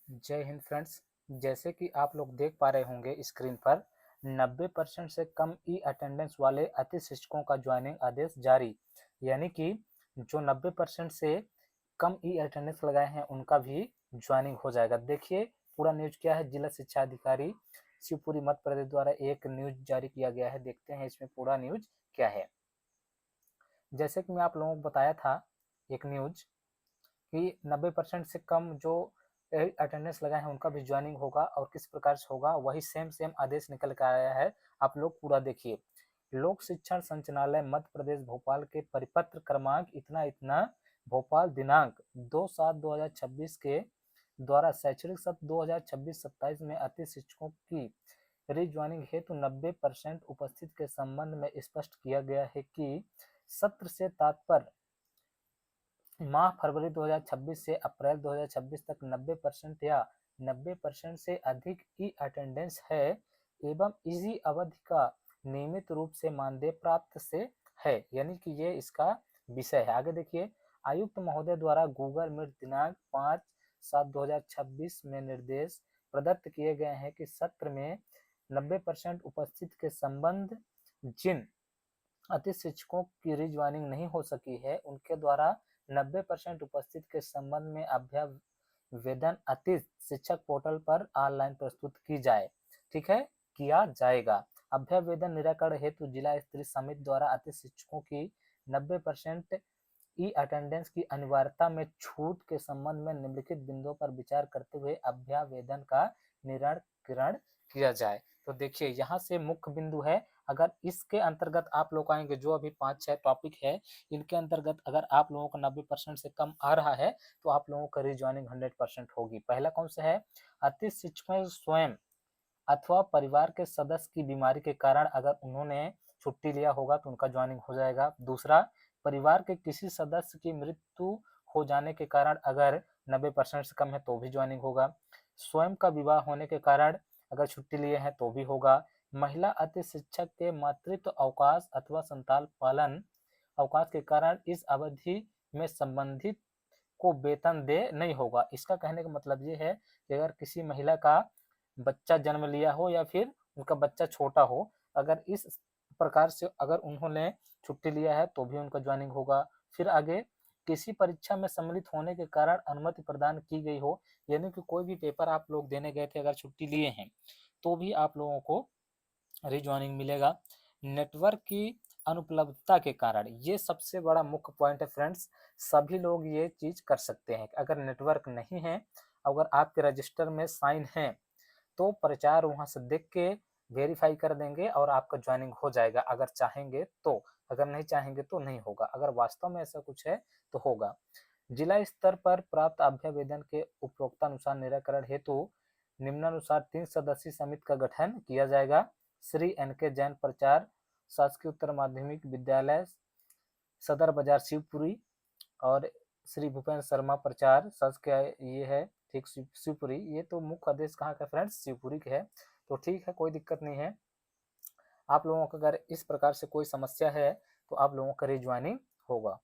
जय हिंद फ्रेंड्स। जैसे कि आप लोग देख पा रहे होंगे स्क्रीन पर 90% से कम ई अटेंडेंस वाले अति शिक्षकों का ज्वाइनिंग आदेश जारी। यानी कि जो 90% से कम ई अटेंडेंस लगाए हैं उनका भी ज्वाइनिंग हो जाएगा। देखिए पूरा न्यूज क्या है। जिला शिक्षा अधिकारी शिवपुरी मध्य प्रदेश द्वारा एक न्यूज जारी किया गया है। देखते हैं इसमें पूरा न्यूज क्या है। जैसे कि मैं आप लोगों को बताया था एक न्यूज कि 90% से कम जो अटेंडेंस लगाए हैं उनका भी ज्वाइनिंग होगा और किस प्रकार से होगा वही सेम आदेश निकल कर आया है। आप लोग पूरा देखिए। लोक शिक्षण संचालनालय मध्य प्रदेश भोपाल के परिपत्र क्रमांक इतना इतना भोपाल दिनांक 2/7/2026 के द्वारा शैक्षणिक सत्र 2026-27 में अति शिक्षकों की रीज्वाइनिंग हेतु 90% उपस्थित के संबंध में स्पष्ट किया गया है कि सत्र से तात्पर्य माह फरवरी 2026 से अप्रैल 2026 तक 90% या 90% से अधिक की अटेंडेंस है एवं इसी अवधि का नियमित रूप से मानदेय प्राप्त से है। यानी कि ये इसका विषय है। आगे देखिए। आयुक्त महोदय द्वारा गूगल मीट दिनांक 5/7/2026 में निर्देश प्रदत्त किए गए हैं कि सत्र में 90% उपस्थित के संबंध जिन अति शिक्षकों की रीज्वाइनिंग नहीं हो सकी है उनके द्वारा 90% उपस्थित के संबंध में अभ्यावेदन अति शिक्षक पोर्टल पर ऑनलाइन प्रस्तुत की जाए। ठीक है, किया जाएगा। अभ्यावेदन निराकरण हेतु जिला स्तरीय समिति द्वारा अति शिक्षकों की 90% ई अटेंडेंस की अनिवार्यता में छूट के संबंध में निम्नलिखित बिंदुओं पर विचार करते हुए अभ्यावेदन का निराकरण किया जाए। तो देखिए यहाँ से मुख्य बिंदु है। अगर इसके अंतर्गत आप लोग आएंगे जो अभी 5-6 टॉपिक है इनके अंतर्गत अगर आप लोगों का 90% से कम आ रहा है तो आप लोगों का रीज्वाइनिंग 100% होगी। पहला कौन सा है? अति शिक्षकों स्वयं अथवा परिवार के सदस्य की बीमारी के कारण अगर उन्होंने छुट्टी लिया होगा तो उनका ज्वाइनिंग हो जाएगा। दूसरा, परिवार के किसी सदस्य की मृत्यु हो जाने के कारण अगर 90% से कम है तो भी ज्वाइनिंग होगा। स्वयं का विवाह होने के कारण अगर छुट्टी लिए हैं तो भी होगा। महिला अति शिक्षक के मातृत्व अवकाश अथवा संतान पालन अवकाश के कारण इस अवधि में संबंधित को वेतन दे नहीं होगा। इसका कहने का मतलब ये है कि अगर किसी महिला का बच्चा जन्म लिया हो या फिर उनका बच्चा छोटा हो, अगर इस प्रकार से अगर उन्होंने छुट्टी लिया है तो भी उनका ज्वाइनिंग होगा। फिर आगे, किसी परीक्षा में सम्मिलित होने के कारण अनुमति प्रदान की गई हो, यानी कि कोई भी पेपर आप लोग देने गए थे अगर छुट्टी लिए हैं तो भी आप लोगों को रीज्वाइनिंग मिलेगा। नेटवर्क की अनुपलब्धता के कारण, ये सबसे बड़ा मुख्य पॉइंट है फ्रेंड्स। सभी लोग ये चीज कर सकते हैं। अगर नेटवर्क नहीं है, अगर आपके रजिस्टर में साइन है तो प्रचार वहां से देख के वेरीफाई कर देंगे और आपका ज्वाइनिंग हो जाएगा अगर चाहेंगे तो। अगर नहीं चाहेंगे तो नहीं होगा। अगर वास्तव में ऐसा कुछ है तो होगा। जिला स्तर पर प्राप्त अभ्यावेदन के उपरोक्तानुसार निराकरण हेतु निम्नानुसार 3 सदस्यीय समिति का गठन किया जाएगा। श्री एन.के. जैन, प्रचार शासकीय उत्तर माध्यमिक विद्यालय सदर बाजार शिवपुरी, और श्री भूपेंद्र शर्मा, प्रचार शासकीय ये है ठीक शिवपुरी। ये तो मुख्य आदेश कहाँ का फ्रेंड्स? शिवपुरी के है। तो ठीक है, कोई दिक्कत नहीं है। आप लोगों को अगर इस प्रकार से कोई समस्या है तो आप लोगों का रीज्वाइनिंग होगा।